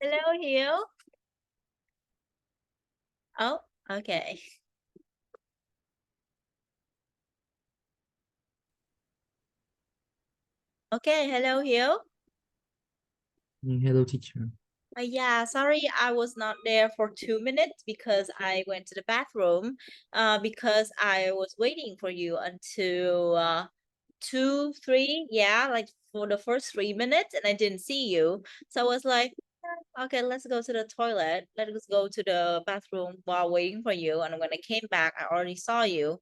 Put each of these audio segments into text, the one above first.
Hello, Hiếu. Oh, okay. Okay, hello, Hiếu. Hello, teacher. Yeah, sorry, I was not there for 2 minutes because I went to the bathroom. Because I was waiting for you until two, three, yeah, like for the first 3 minutes, and I didn't see you. So I was like, okay, let's go to the toilet. Let's go to the bathroom while waiting for you. And when I came back, I already saw you.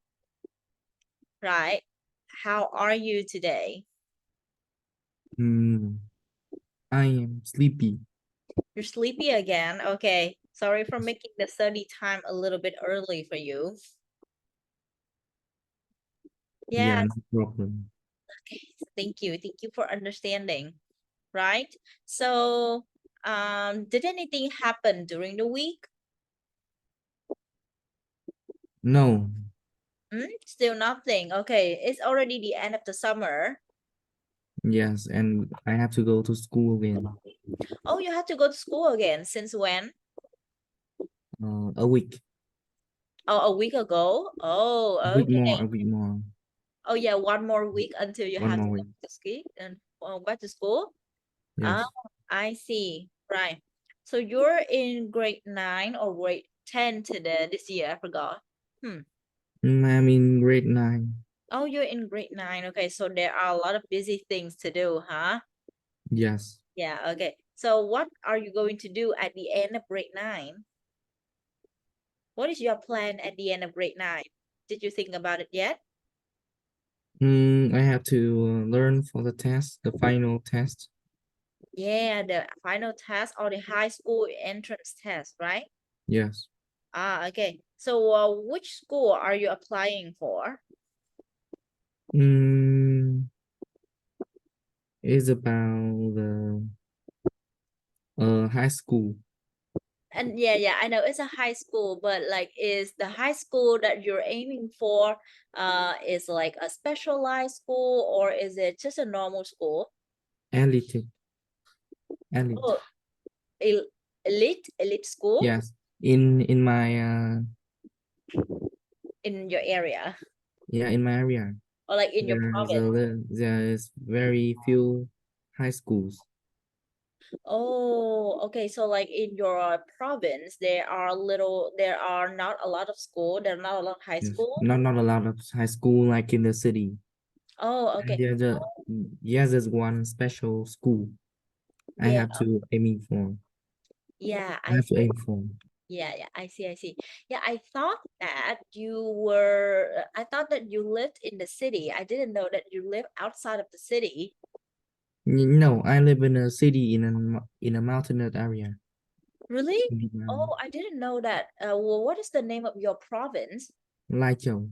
Right? How are you today? Mm, I am sleepy. You're sleepy again. Okay. Sorry for making the study time a little bit early for you. Yeah, Yes. no problem. Okay. Thank you. Thank you for understanding. Right? So, did anything happen during the week? No, Still nothing. Okay. It's already the end of the summer. yes, and I have to go to school again. Oh, you have to go to school again. Since when? A week, Oh, a week ago. Oh, a week more, okay. a week more, Oh, yeah. One more week until you one have to more go week. to ski and back to school. Ah, Yes. I see. Right. So you're in grade 9 or grade 10 today this year, I forgot. Hmm. I'm in grade 9. Oh, you're in grade 9. Okay, so there are a lot of busy things to do, huh? Yes. Yeah, okay. So what are you going to do at the end of grade 9? What is your plan at the end of grade 9? Did you think about it yet? I have to learn for the test, the final test. Yeah, the final test or the high school entrance test, right? Yes. Ah, okay. So which school are you applying for? Mm, it's about the high school. And yeah, I know it's a high school, but like is the high school that you're aiming for is like a specialized school or is it just a normal school? Elite, elite. Oh, elite school Yes. In my in your area yeah, in my area. or like in your province? There is very few high schools. Oh, okay. So like in your province, there are not a lot of school. There are not a lot of high Yes, school. not a lot of high school like in the city. Oh, And okay. there's one special school I Yeah, have to aiming for. yeah, I I have to see. aim for. Yeah, I see. Yeah, I thought that you lived in the city. I didn't know that you live outside of the city. No, I live in a city in a mountainous area. Really? In Vietnam. Oh, I didn't know that. Well, what is the name of your province? Lai Châu,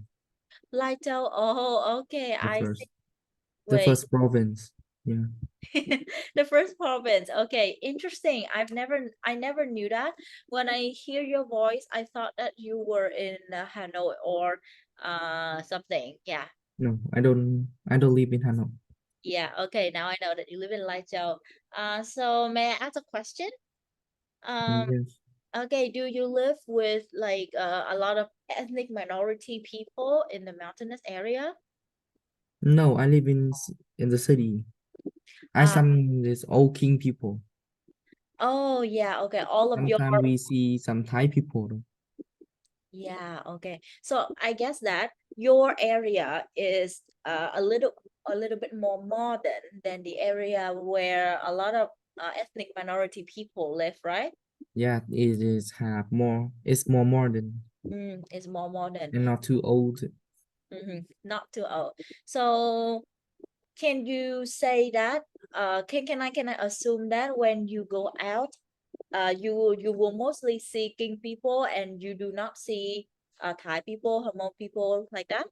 Laitou. Oh, okay, the I see. first, the Wait, first province. Yeah. the first province. Okay, interesting. I never knew that. When I hear your voice, I thought that you were in Hanoi or something. Yeah. No, I don't live in Hanoi. Yeah, okay. Now I know that you live in Laichou. So may I ask a question? Um, Yes. okay, do you live with like a lot of ethnic minority people in the mountainous area? No, I live in the city. I Uh, some this old king people. oh yeah, okay. All of your Sometimes we see some Thai people. yeah, okay. So I guess that your area is a little bit more modern than the area where a lot of ethnic minority people live, right? Yeah, it is have more. It's more modern It's more modern. and not too old. Not too old. So can you say that can I assume that when you go out you will mostly see King people and you do not see Thai people, Hmong people like that?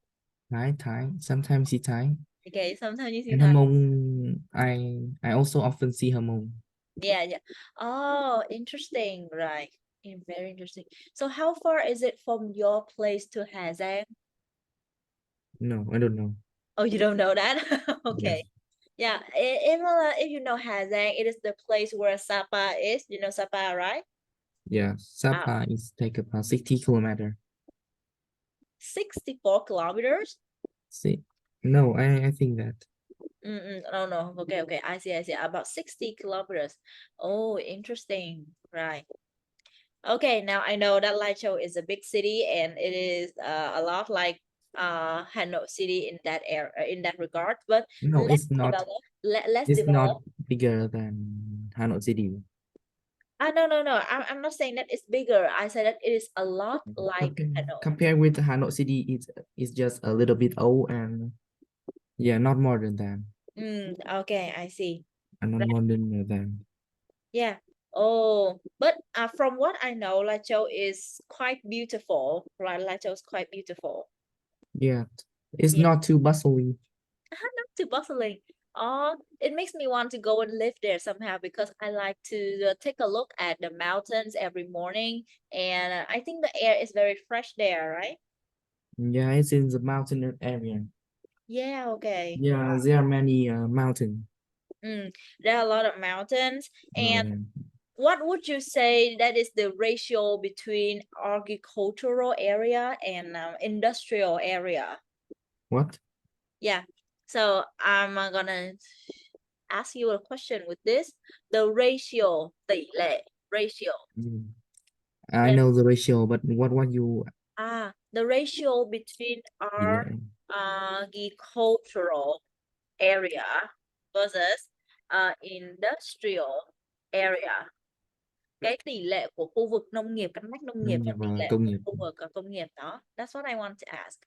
Thai. Sometimes see Thai. Okay, sometimes you see And Thai. Hmong, I also often see Hmong. Yeah. Oh, interesting, right. Very interesting. So how far is it from your place to Hà Giang? No, I don't know. Oh, you don't know that? Yes. Okay. Yeah, if you know Hà Giang, it is the place where Sapa is. You know Sapa, right? Yeah, Uh, Sapa is take about 60 kilometer. 64 kilometers. See, no, I think that. No, no. Okay, okay. I see. About 60 kilometers. Oh, interesting. Right. Okay, now I know that Lai Châu is a big city and it is a lot like Hanoi City in that area, in that regard. But No, let's it's not. develop. Let's It's develop. not bigger than Hanoi City. No, no, no. I'm not saying that it's bigger. I said that it is a lot like Compare, Hanoi. compare with Hanoi City, it's just a little bit old and yeah, not more than that. Okay, I see. And not Right. more than. Yeah. Oh, but from what I know, Lai Châu is quite beautiful. Right, Lai Châu is quite beautiful. Yeah, it's Yeah, not too bustling. not too bustling. Oh, it makes me want to go and live there somehow because I like to take a look at the mountains every morning, and I think the air is very fresh there, right? Yeah, it's in the mountain area. Yeah, okay. Yeah, there are many mountain. Mm, there are a lot of mountains, Oh, and yeah. what would you say that is the ratio between agricultural area and industrial area? What? Yeah. So I'm gonna ask you a question with this. The ratio, tỷ lệ, ratio. Mm. I Yeah. know the ratio, but what you The ratio between tỷ our lệ? agricultural area versus industrial area. Cái tỷ lệ của khu vực nông nghiệp, canh tác nông nghiệp Nông và nghiệp tỷ và lệ công của nghiệp. khu vực công nghiệp đó. That's what I want to ask.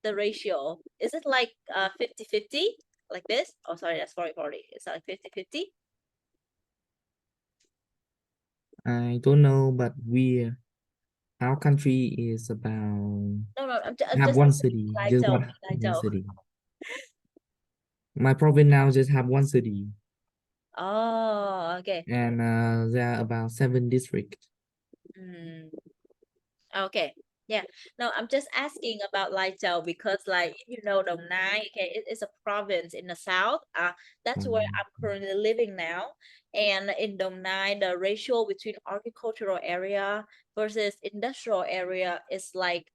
The ratio, is it like 50-50 like this? Oh, sorry, that's 40-40. It's like 50-50. I don't know, but our country is about No, no, I'm have just one asking city, Lai just Châu, Lai one Châu. city. My province now just have one city, Oh, okay. and there are about 7 districts. Mm. Okay. Yeah. No, I'm just asking about Lai Châu because like you know Đồng Nai, okay, it's a province in the south. That's where Um, I'm currently living now. And in Đồng Nai, the ratio between agricultural area versus industrial area is like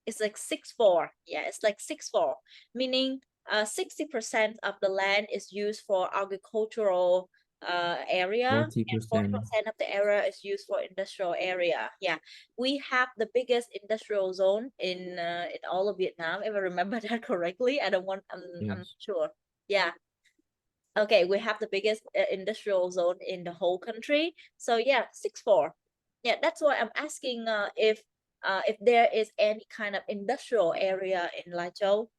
it's like 6-4. Yeah, it's like 6-4, meaning 60% of the land is used for agricultural area forty and forty percent. percent of the area is used for industrial area. Yeah, we have the biggest industrial zone in all of Vietnam, if I remember that correctly. I don't want, I'm not Yes. sure. Yeah. Okay, we have the biggest industrial zone in the whole country. So yeah, 6-4. Yeah, that's why I'm asking if there is any kind of industrial area in Lai Châu.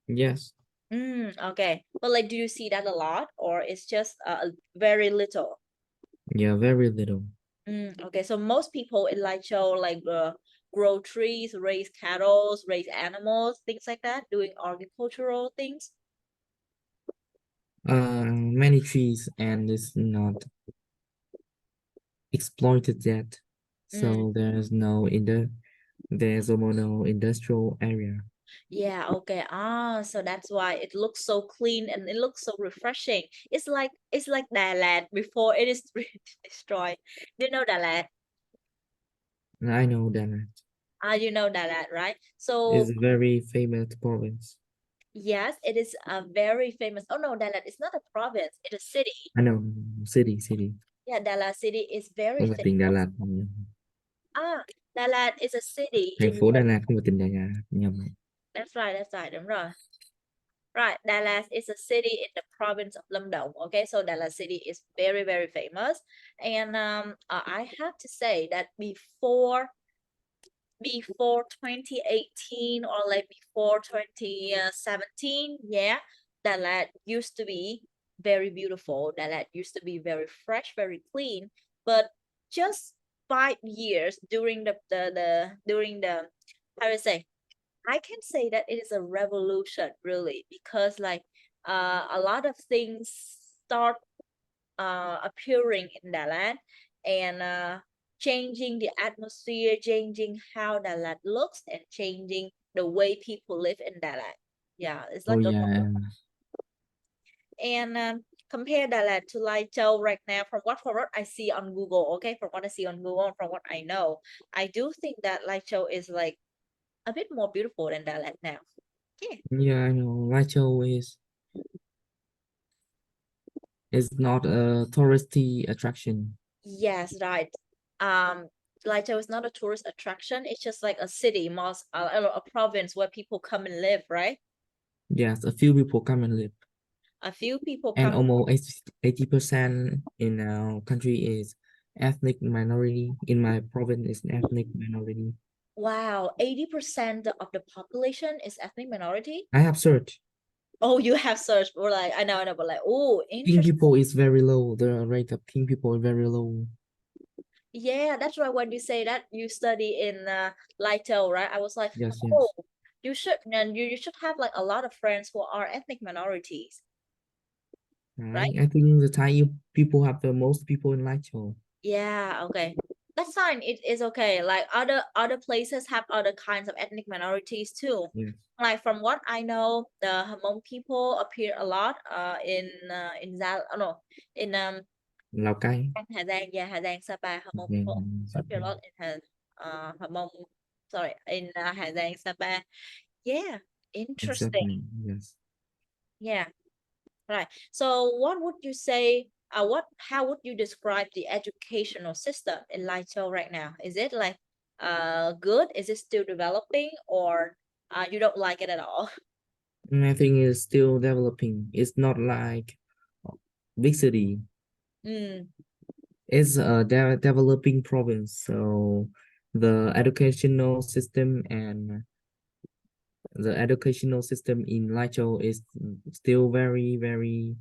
Yes. Okay. But like, do you see that a lot or it's just very little? Yeah, very little. Okay, so most people in Lai Châu like grow trees, raise cattle, raise animals, things like that, doing agricultural things. Many trees and it's not exploited yet. Mm, So there's a no industrial area. yeah, okay. So that's why it looks so clean and it looks so refreshing. It's like Đà Lạt before it is destroyed. Do you know Đà Lạt? I know that You know Đà Lạt, right? it's So a very famous province. yes, it is a very famous. Oh no, Đà Lạt is not a province, it's a city. I know city. Yeah, Đà Lạt city is very Không phải tỉnh Đà famous. Lạt nhầm. Đà Lạt is a city Thành in phố Đà Lạt không phải tỉnh Đà Lạt nhầm. That's right, đúng rồi. Right, Đà Lạt is a city in the province of Lâm Đồng. Okay, so Đà Lạt city is very, very famous. And I have to say that before 2018 or like before 2017, yeah, Đà Lạt used to be very beautiful. Đà Lạt used to be very fresh, very clean. But just 5 years during the how do you say, I can say that it is a revolution really because like a lot of things start appearing in Đà Lạt and changing the atmosphere, changing how Đà Lạt looks and changing the way people live in Đà Lạt. Yeah, it's Oh like a yeah, lot. and And compare Đà Lạt to Lai Châu right now from what I see on Google, okay? From what I see on Google, from what I know, I do think that Lai Châu is like a bit more beautiful than Đà Lạt now. Yeah. yeah, I know. Lai Châu is not a touristy attraction. Yes, right. Um, Lai Châu is not a tourist attraction. It's just like a city, most a province where people come and live, right? Yes, a few people come and live, A few people and come. almost 80% in our country is ethnic minority. In my province, is an ethnic minority. Wow, 80% of the population is ethnic minority. I have searched. Oh, you have searched or like I know, but like, oh, King interesting. people is very low. The rate of king people is very low. Yeah, that's why when you say that you study in Lai Châu, right? I was like, Yes, oh, yes. you should, and you should have like a lot of friends who are ethnic minorities, right? I think the Thai people have the most people in Lai Châu. Yeah, okay. That's fine. It is okay. Like other places have other kinds of ethnic minorities too. Yes. Like from what I know, the Hmong people appear a lot in Gia no in Lào Cai. Hà Giang, yeah, Hà Giang, Sapa, Hmong Okay. people appear a lot in Hmong, sorry, in Hà Giang, Sapa. Yeah, interesting. Exactly. Yes. Yeah, right. So what would you say, how would you describe the educational system in Lai Châu right now? Is it like good? Is it still developing or you don't like it at all? And I think it's still developing. It's not like big city. Mm. It's a developing province. So the educational system in Lai Châu is still very, very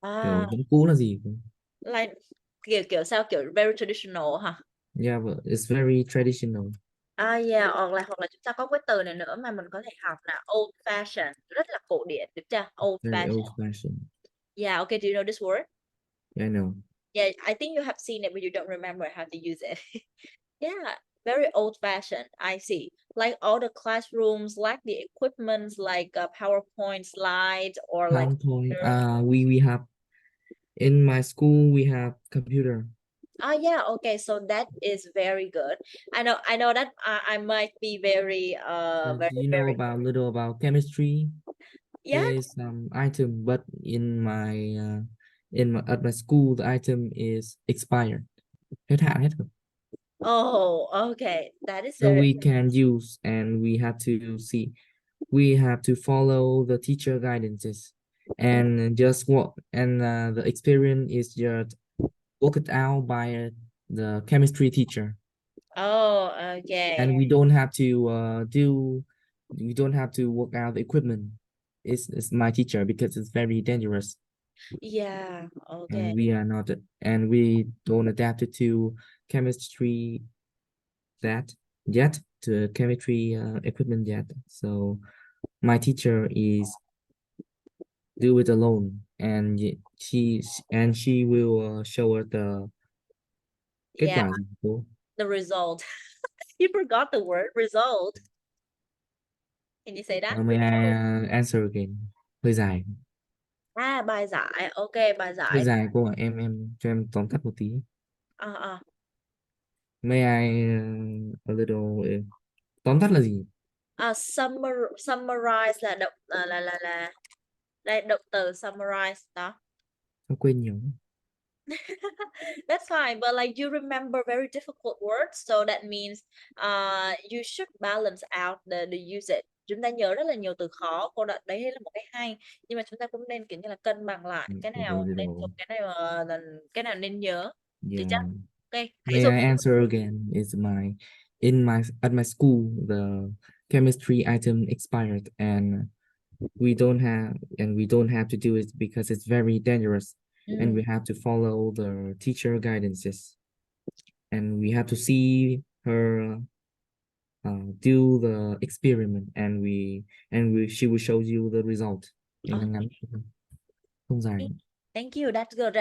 kiểu À, vẫn cũ là gì? like kiểu kiểu sao kiểu very traditional hả? Yeah, but it's very traditional, Yeah, hoặc là chúng ta có cái từ này nữa mà mình có thể học là old fashion, rất là cổ điển, được chưa? Old very fashion. old-fashioned. Yeah, okay, do you know this word? Yeah, I know. Yeah, I think you have seen it, but you don't remember how to use it. Yeah, very old fashioned. I see. Like all the classrooms, like the equipments, like PowerPoint slides or like. PowerPoint. We have in my school we have computer. Yeah, okay, so that is very good. I know that I might be very Do you know very about little about chemistry? yeah. There is some item, but at my school the item is expired. Hết hạn hết rồi. Oh, okay, that is So very. we can use and we have to follow the teacher guidances and just what and the experience is just worked out by the chemistry teacher. Oh, okay. And we don't have to work out the equipment. It's my teacher because it's very dangerous Yeah, okay. and we don't adapt it to chemistry that yet to chemistry equipment yet. So my teacher is do it alone she will show us the kết Yeah, quả gì cô. the result. You forgot the word result. Can you say that? May I answer again? Hơi dài. Bài giải. Ok, bài Hơi giải. dài cô ạ. Em cho em tóm tắt một tí. À, May I a little tóm tắt là gì? Summarize là động là đây động từ summarize đó. Em quên nhiều. That's fine, but like you remember very difficult words, so that means you should balance out the usage. Chúng ta nhớ rất là nhiều từ khó, cô đặt đấy là một cái hay, nhưng mà chúng ta cũng nên kiểu như là cân bằng lại cái nào nên dùng, cái nào cái nào nên nhớ. Được chưa? Yeah. Ok, hãy May dùng. I answer again? At my school the chemistry item expired and we don't have to do it because it's very dangerous and Ừ. we have to follow the teacher guidances and we have to see her do the experiment and she will show you the result. Oh, Ngắn ngắn, không dài. thank you. That's good.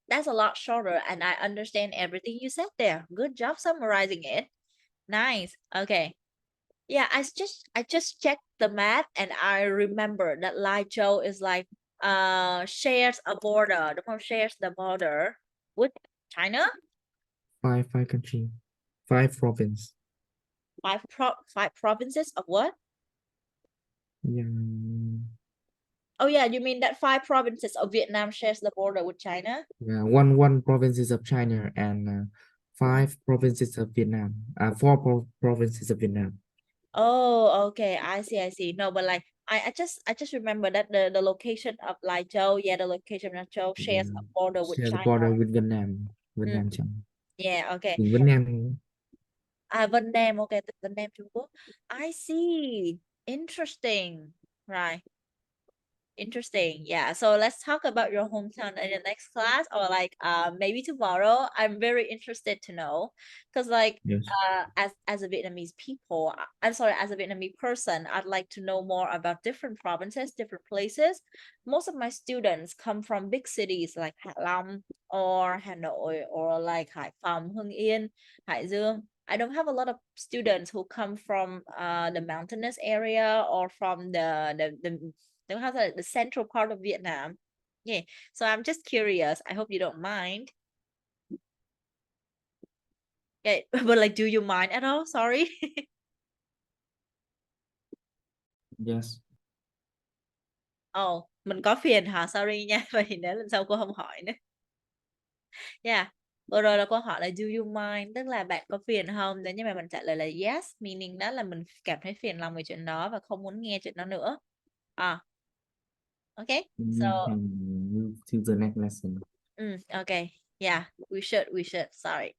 That's a lot shorter, and I understand everything you said there. Good job summarizing it. Nice. Okay. Yeah, I just checked the map and I remember that Lai Châu is like shares a border, đúng không? Shares the border with China. Five country, five province. Five provinces of what? Yeah, Oh yeah, you mean that five provinces of Vietnam shares the border with China? yeah. One provinces of China and five provinces of Vietnam. Four provinces of Vietnam. Oh, okay. I see. No, but like I just remember that the location of Lai Châu, yeah, the location of Lai Châu shares Yeah. a border with Share the China. border with Vietnam. Mm, Vietnam China. yeah, okay. In Vietnam, À, Vân Nam, okay, Vân Nam, Trung Quốc. I see. Interesting. Right. Interesting. Yeah. So let's talk about your hometown in the next class or like maybe tomorrow. I'm very interested to know because like yes. as a Vietnamese people, I'm sorry, as a Vietnamese person, I'd like to know more about different provinces, different places. Most of my students come from big cities like Hạ Long or Hanoi or like Hải Phòng, Hưng Yên, Hải Dương. I don't have a lot of students who come from the mountainous area or from the they have the central part of Vietnam. Yeah. So I'm just curious. I hope you don't mind. Yeah, but like, do you mind at all? Sorry. Yes. Oh, mình có phiền hả? Sorry nha. Vậy thì nếu lần sau cô không hỏi nữa. Yeah. Vừa rồi là câu hỏi là do you mind, tức là bạn có phiền không? Nếu như mà mình trả lời là yes, meaning đó là mình cảm thấy phiền lòng về chuyện đó và không muốn nghe chuyện đó nữa. À, okay. So, We can move to the next lesson. okay. Yeah, we should. Sorry.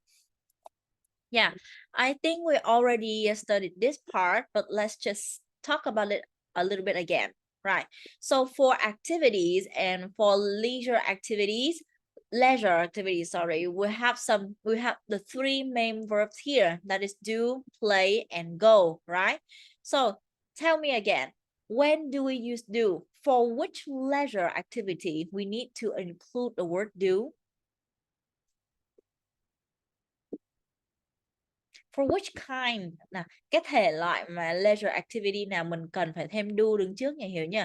Yeah, I think we already studied this part, but let's just talk about it a little bit again. Right. So for activities and for leisure activities, sorry, we have the three main verbs here. That is do, play, and go, right? So tell me again, when do we use do? For which leisure activity we need to include the word do? For which kind nè, cái thể loại mà leisure activity nào mình cần phải thêm do đứng trước nhỉ, Hiếu nhỉ?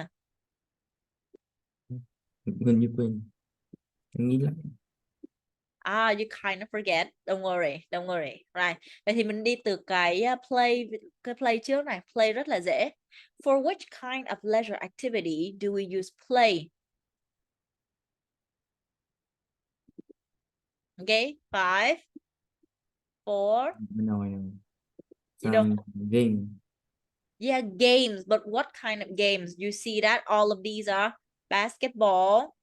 Gần như quên. Anh nghĩ lại. Ah, you kind of forget. Don't worry, don't worry. Right. Vậy thì mình đi từ cái play trước này. Play rất là dễ. For which kind of leisure activity do we use play? Okay, 5, 4. Nói You don't. some game. Yeah, games, but what kind of games? You see that all of these are basketball.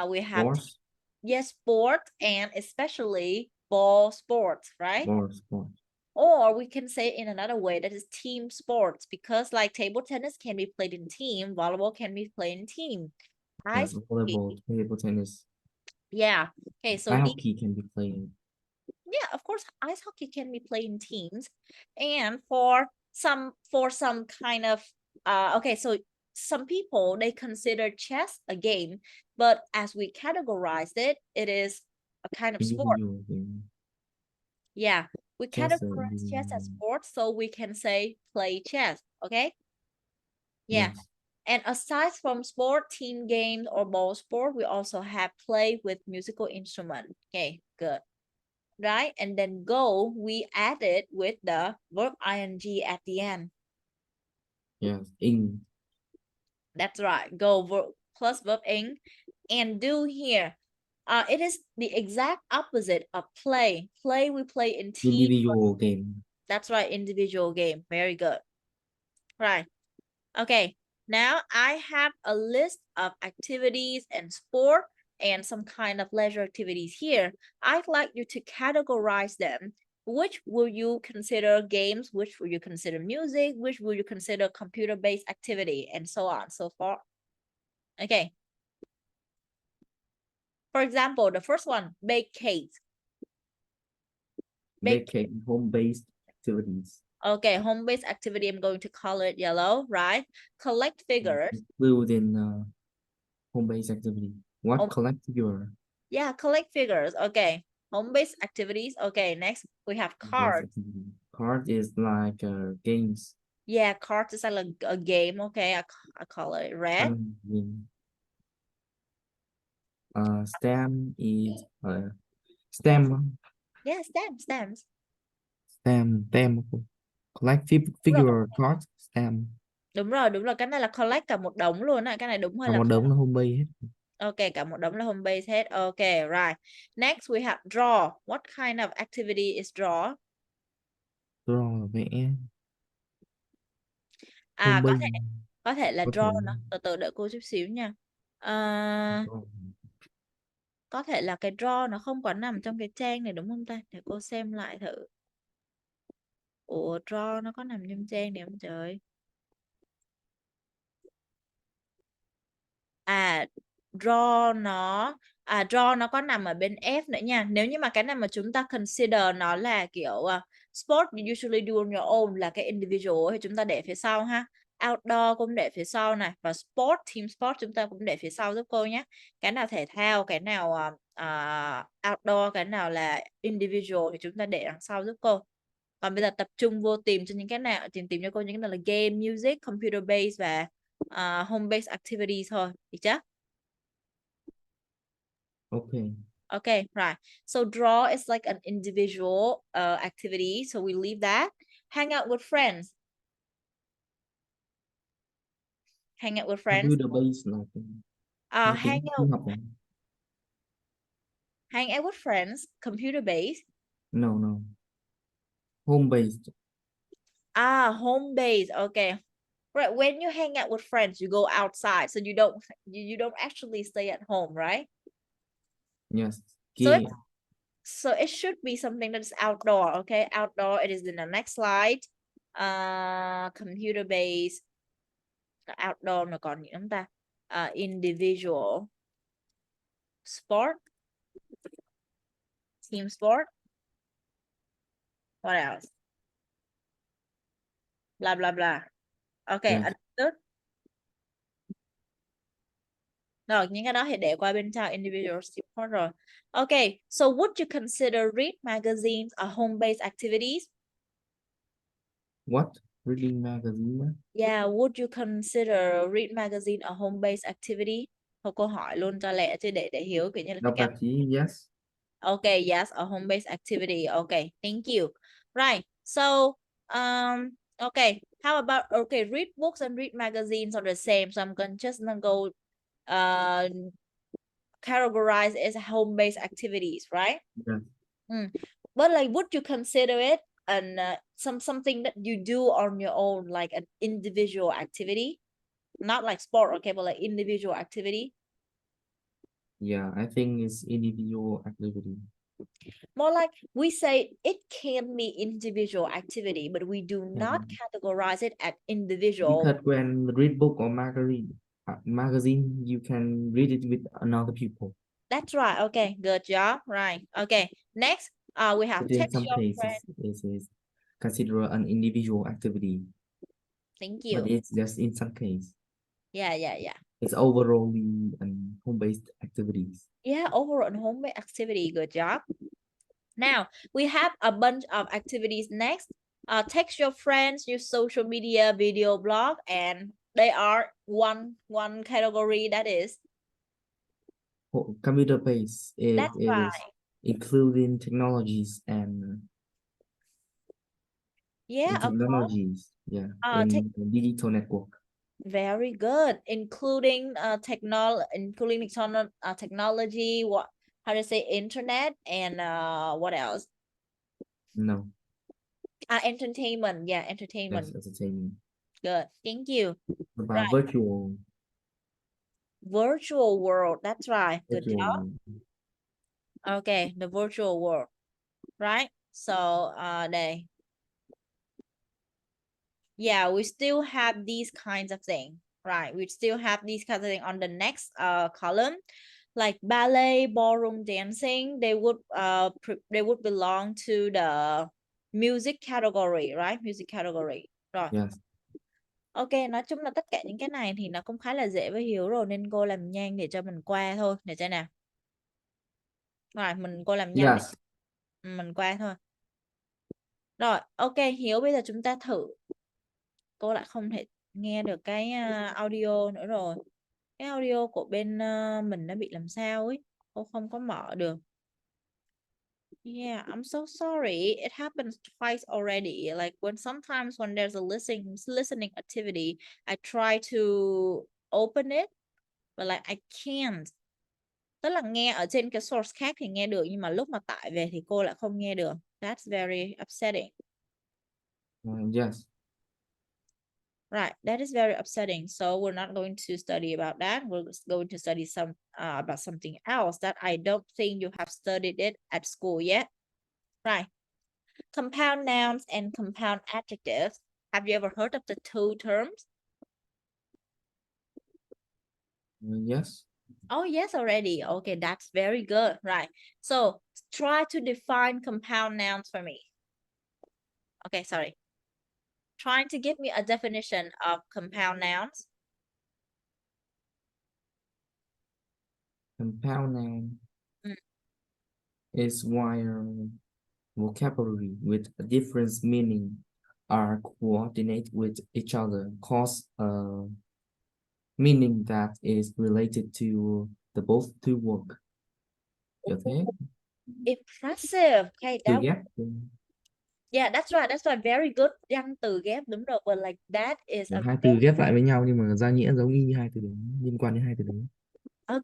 We have Sports. yes, sport and especially ball sports, right? Sports. Or we can say it in another way that is team sports because like table tennis can be played in team, volleyball can be played in team. Yes, Ice hockey, volleyball, table tennis. yeah. Okay, so Ice hockey can be played. yeah, of course, ice hockey can be played in teams. And for some kind of okay, so some people they consider chess a game, but as we categorized it, it is a kind of sport. Individual game. Yeah, we Chess categorize chess as sport, so we can say play chess. Okay. Yeah. yes. And aside from sport, team games, or ball sport, we also have play with musical instrument. Okay, good. Right? And then go, we added with the verb ing at the end. Yes. In. That's right. Go verb plus verb ing. And do here. It is the exact opposite of play. Play, we play in team. Individual game. That's right, individual game. Very good. Right. Okay, now I have a list of activities and sport and some kind of leisure activities here. I'd like you to categorize them. Which will you consider games? Which will you consider music? Which will you consider computer-based activity? And so on, so forth. Okay. For example, the first one, bake cakes. Bake. Make home-based activities. Okay, home-based activity, I'm going to color it yellow, right? Collect figures. Include in home-based activity. What Oh, collect your yeah, collect figures. Okay. Home-based activities. Okay, next we have home-based cards. activity? Card is like games. Yeah, cards is like a game. Okay, I call it red. Ăn stem is stem Yeah, stamps. stem collect Đúng rồi, figure cards stem đúng rồi, cái này là collect cả một đống luôn á, cái này đúng hay và là một đống là home base hết. ok, cả một đống là home base hết. Ok, right. Next we have draw. What kind of activity is draw? Draw là vẽ, À home base có thể là có thể draw nó. Từ từ đợi cô chút xíu nha. À, có thể là cái draw nó không có nằm trong cái trang này đúng không ta? Để cô xem lại thử. Ủa draw nó có nằm trong trang này không trời? À draw nó có nằm ở bên F nữa nha. Nếu như mà cái này mà chúng ta consider nó là kiểu sport you usually do on your own là cái individual thì chúng ta để phía sau ha. Outdoor cũng để phía sau này, và sport, team sport chúng ta cũng để phía sau giúp cô nhé. Cái nào thể thao, cái nào outdoor, cái nào là individual thì chúng ta để đằng sau giúp cô. Còn bây giờ tập trung vô tìm cho những cái nào, tìm cho cô những cái nào là game, music, computer based và home based activities thôi, được chưa? okay. Okay, right. So draw is like an individual activity, so we leave that. Hang out with friends. Hang out with friends. Computer base là máy Hang tính out học này. hang out with friends, computer based. No home based. Home based. Okay. Right. When you hang out with friends, you go outside, so you don't actually stay at home, right? Yes So kia it should be something that is outdoor. Okay, outdoor. It is in the next slide. Computer based. Outdoor là còn gì nữa ta? Individual sport, team sport. What else? Blah blah blah. Okay, yes. understood. Rồi, những cái đó thì để qua bên trong individual sport rồi. Okay, so would you consider read magazines a home-based activities? What reading magazine á? Yeah, would you consider read magazine a home-based activity? Thôi cô hỏi luôn cho lẹ chứ để hiểu kiểu như là Đọc các. tạp chí yes. Okay, yes, a home-based activity. Okay, thank you. Right. So, okay. How about read books and read magazines are the same. So I'm gonna go categorize as home-based activities, right? Yes. But like, would you consider it an something that you do on your own, like an individual activity? Not like sport, okay, but like individual activity. Yeah, I think it's individual activity. More like we say it can be individual activity, but we do not categorize it as individual. Because when read book or magazine, you can read it with another people. That's right. Okay, good job. Right. Okay. Next, we have But in text some your friend. cases, it is considered an individual activity. Thank But you. it's just in some case. Yeah. It's overall home-based activities. Yeah, overall home-based activity. Good job. Now we have a bunch of activities next. Text your friends, use social media, video blog, and they are one category that is. Computer based, it That's is right. including technologies and Yeah, of course. yeah, Take in digital network. very good, including technology. What how to say internet and what else? No, Entertainment. Yeah, yes, entertainment. entertainment. Good. Thank you. About Right. Virtual world. That's right. Good job. virtual. Okay, the virtual world. Right. So đây. Yeah, we still have these kinds of things. Right. We still have these kinds of things on the next column. Like ballet, ballroom dancing, they would belong to the music category, right? Music category. Rồi. Yes. Ok, nói chung là tất cả những cái này thì nó cũng khá là dễ với Hiếu rồi nên cô làm nhanh để cho mình qua thôi, để cho nào. Rồi, cô làm nhanh để Yes. mình qua thôi. Rồi, ok Hiếu, bây giờ chúng ta thử Cô lại không thể nghe được cái audio nữa rồi. Cái audio của bên mình nó bị làm sao ấy. Cô không có mở được. Yeah, I'm so sorry. It happens twice already. Like sometimes when there's a listening activity, I try to open it, but like I can't. Tức là nghe ở trên cái source khác thì nghe được, nhưng mà lúc mà tải về thì cô lại không nghe được. That's very upsetting. Yes. Right, that is very upsetting. So we're not going to study about that. We're going to study about something else that I don't think you have studied it at school yet. Right. Compound nouns and compound adjectives. Have you ever heard of the two terms? Yes. Oh, yes, already. Okay, that's very good. Right. So try to define compound nouns for me. Okay, sorry. Trying to give me a definition of compound nouns. Compound noun Mm. is where vocabulary with a different meaning are coordinate with each other, cause a meaning that is related to the both two work. Kiểu thế. Impressive. Okay, Từ that ghép. yeah, that's right. That's right. Very good. Răng từ ghép đúng rồi. But like that is a Hai từ ghép lại với nhau nhưng mà ra nghĩa giống y như hai từ đấy, liên quan đến hai từ đấy.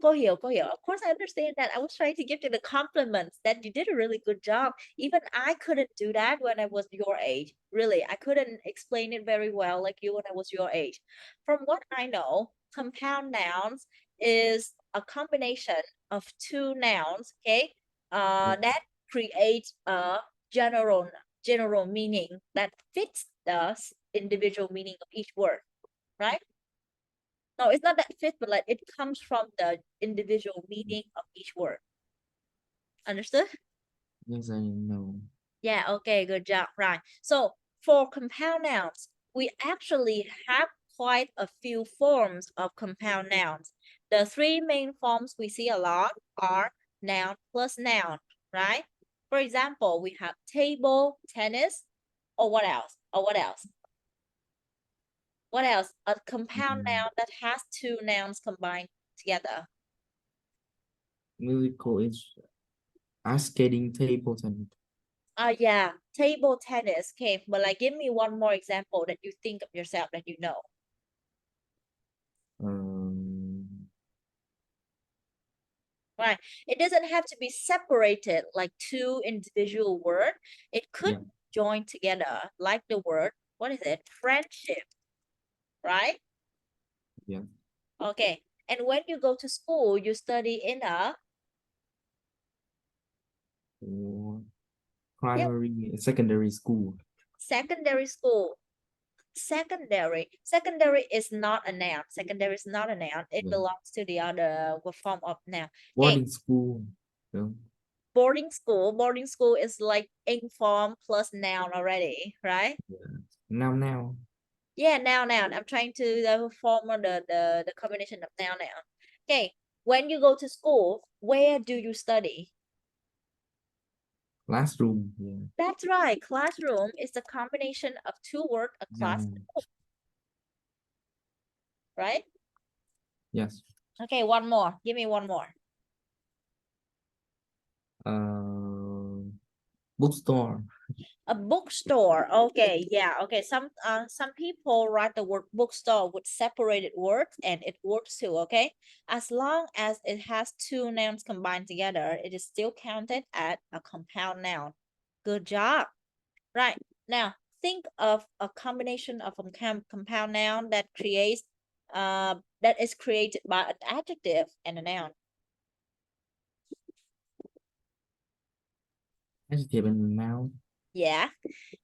Cô hiểu, cô hiểu. Of course, I understand that. I was trying to give you the compliments that you did a really good job. Even I couldn't do that when I was your age. Really, I couldn't explain it very well like you when I was your age. From what I know, compound nouns is a combination of two nouns, okay, that creates a general meaning that fits the individual meaning of each word, right? No, it's not that fit, but like it comes from the individual meaning of each word. Understood? Yes, I know. Yeah, okay, good job. Right. So for compound nouns, we actually have quite a few forms of compound nouns. The three main forms we see a lot are noun plus noun, right? For example, we have table, tennis, or what else? Or what else? What else? A compound noun that has two nouns combined together. Musical is ice skating, table tennis. Yeah, table tennis. Okay, but like give me one more example that you think of yourself that you know. Right. It doesn't have to be separated like two individual words. It could Yeah. join together like the word, what is it? Friendship, right? Yeah. Okay. And when you go to school, you study in a Primary, secondary school. secondary school. Secondary is not a noun. Secondary is not a noun. It belongs to the other form of noun. Boarding school. Yeah. Boarding school is like ing form plus noun already, right? Now. Yeah, noun. I'm trying to form the combination of noun. Okay, when you go to school, where do you study? Classroom. Yeah. That's right. Classroom is the combination of two words, a class, right? Yes. Okay, one more. Give me one more. Bookstore. A bookstore. Okay, yeah. Okay, some people write the word bookstore with separated words and it works too, okay? As long as it has two nouns combined together, it is still counted as a compound noun. Good job. Right. Now, think of a combination of a compound noun that is created by an adjective and a noun. Adjective and noun. Yeah.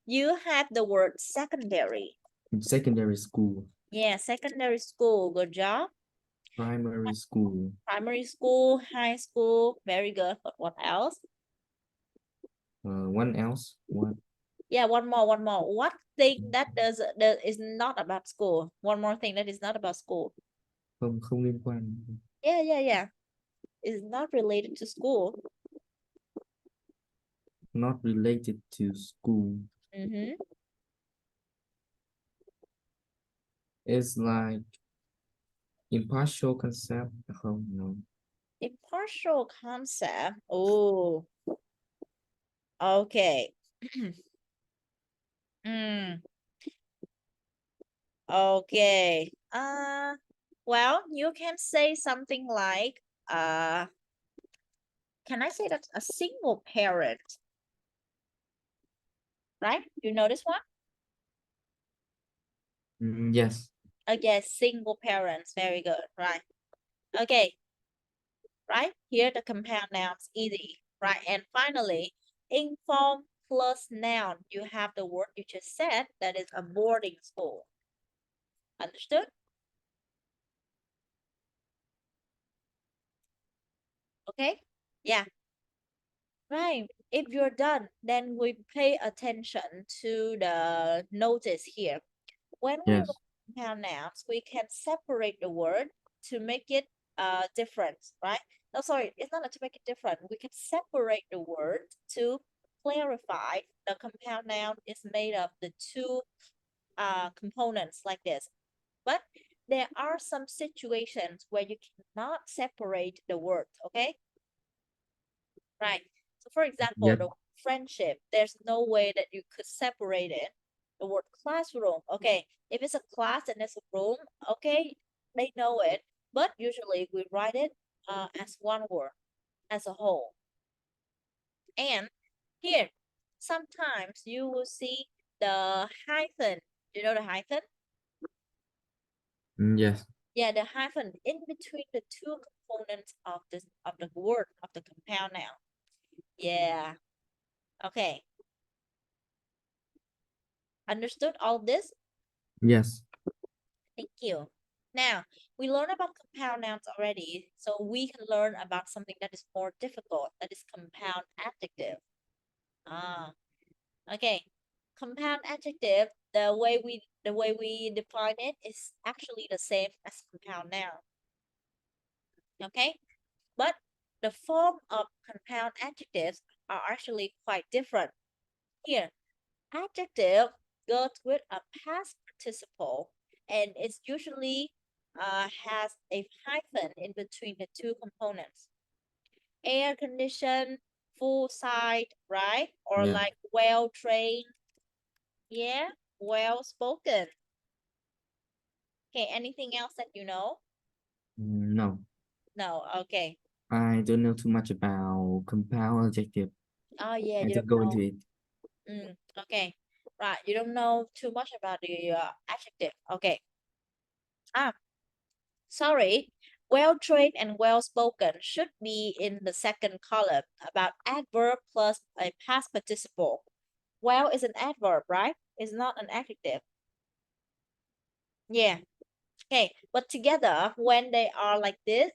You have the word secondary. In secondary school. Yeah, secondary school. Good job. Primary school. Primary school, high school. Very good. But what else? One else. What? Yeah, one more. What thing that is not about school? One more thing that is not about school. Không liên quan. Yeah. Is not related to school. Not related to school. It's like impartial concept. Oh no. Impartial concept. Oh, okay. Mm, okay. Well, you can say something like, can I say that a single parent, right? You know this one? Yes. Okay, single parents. Very good, right? Okay, right? Here the compound nouns easy, right? And finally, inform plus noun. You have the word you just said that is a boarding school. Understood? Okay? Yeah. Right. If you're done, then we pay attention to the notice here. When we Yes. write compound nouns, we can separate the word to make it different, right? No, sorry, it's not to make it different. We can separate the word to clarify the compound noun is made of the two components like this. But there are some situations where you cannot separate the words, okay? Right. So for example, Yep. the friendship, there's no way that you could separate it. The word classroom, okay. If it's a class and it's a room, okay, they know it. But usually we write it as one word, as a whole. And here, sometimes you will see the hyphen. Do you know the hyphen? Yes. Yeah, the hyphen in between the two components of the word of the compound noun. Yeah. Okay. Understood all this? Yes. Thank you. Now, we learned about compound nouns already, so we can learn about something that is more difficult, that is compound adjective. Ah, okay. Compound adjective, the way we define it is actually the same as compound noun. Okay? But the form of compound adjectives are actually quite different. Here, adjective goes with a past participle and it's usually has a hyphen in between the two components. Air conditioned, full sight, right? Or Yeah. like well trained, yeah, well spoken. Okay, anything else that you know? No. No, okay. I don't know too much about compound adjective. Oh yeah, I you just don't go know. into it. Okay, right. You don't know too much about the adjective. Okay. Ah, sorry, well trained and well spoken should be in the second column about adverb plus a past participle. Well is an adverb, right? It's not an adjective. Yeah. Okay. But together, when they are like this,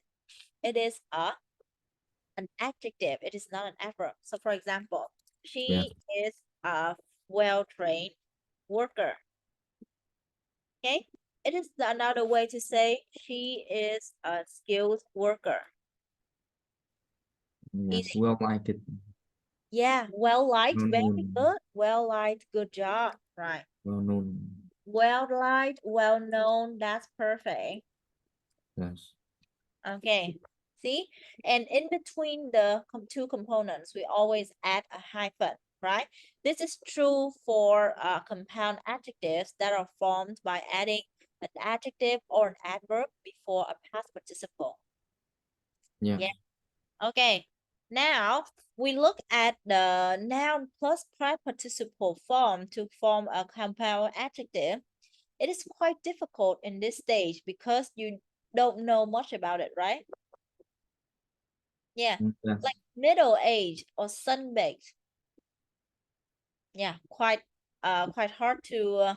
it is an adjective. It is not an adverb. So for example, Yeah. she is a well trained worker. Okay. It is another way to say she is a skilled worker. Yes. Easy. Well, like it. Yeah, well liked, Well very known. good. Well liked, good job. Right. Well known. Well liked, well known, that's perfect. Yes. Okay. See? And in between the two components, we always add a hyphen, right? This is true for compound adjectives that are formed by adding an adjective or an adverb before a past participle. Yeah. Yeah. Okay, now we look at the noun plus past participle form to form a compound adjective. It is quite difficult in this stage because you don't know much about it, right? Yeah, Yes. like middle age or sunbaked. Yeah, quite hard to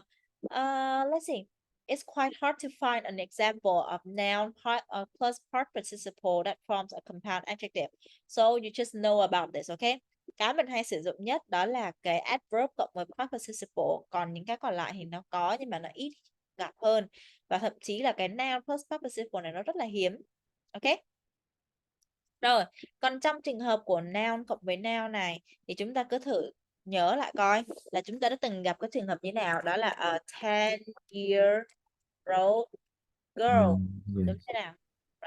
let's see. It's quite hard to find an example of noun part plus part participle that forms a compound adjective. So you just know about this, okay? Cái mình hay sử dụng nhất đó là cái adverb cộng với past participle, còn những cái còn lại thì nó có nhưng mà nó ít gặp hơn. Và thậm chí là cái noun plus past participle này nó rất là hiếm. Ok? Rồi, còn trong trường hợp của noun cộng với noun này thì chúng ta cứ thử nhớ lại coi là chúng ta đã từng gặp cái trường hợp như nào, đó là a 10 year wrote girl. Đúng Yes. chưa nào?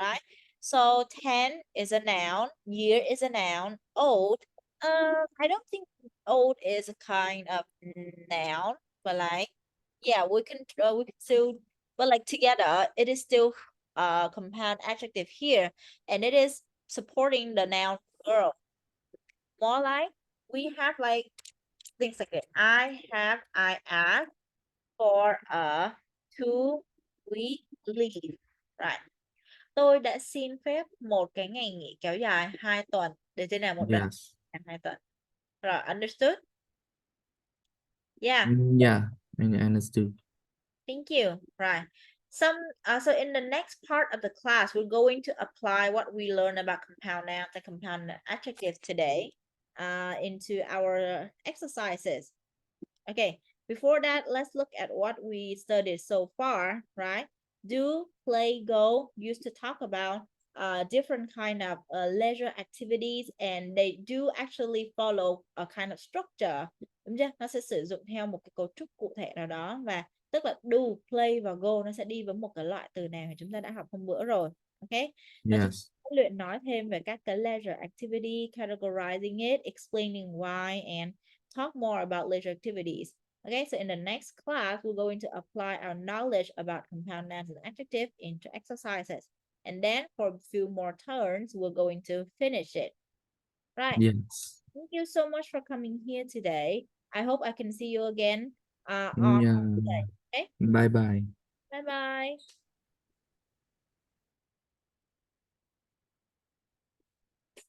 Right. So 10 is a noun, year is a noun, old. I don't think old is a kind of noun, but like, yeah, we can still, but like together, it is still compound adjective here, and it is supporting the noun girl. More like we have like things like it. I asked for a 2 week leave. Right. Tôi đã xin phép một cái ngày nghỉ kéo dài 2 tuần. Để trên nào một đợt Yes. 2 tuần. Rồi, understood? Yeah, Yeah, I understood. thank you. Right. So in the next part of the class, we're going to apply what we learned about compound nouns and compound adjectives today into our exercises. Okay, before that, let's look at what we studied so far, right? Do, play, go used to talk about different kind of leisure activities, and they do actually follow a kind of structure. Đúng chưa? Nó sẽ sử dụng theo một cái cấu trúc cụ thể nào đó, và tức là do, play và go nó sẽ đi với một cái loại từ nào mà chúng ta đã học hôm bữa rồi. Ok, và chúng Yes. ta luyện nói thêm về các cái leisure activity, categorizing it, explaining why, and talk more about leisure activities. Okay, so in the next class, we're going to apply our knowledge about compound nouns and adjectives into exercises. And then for a few more turns, we're going to finish it. Right. Yes. Thank you so much for coming here today. I hope I can see you again on Yeah. today. Okay. Bye bye. Bye bye.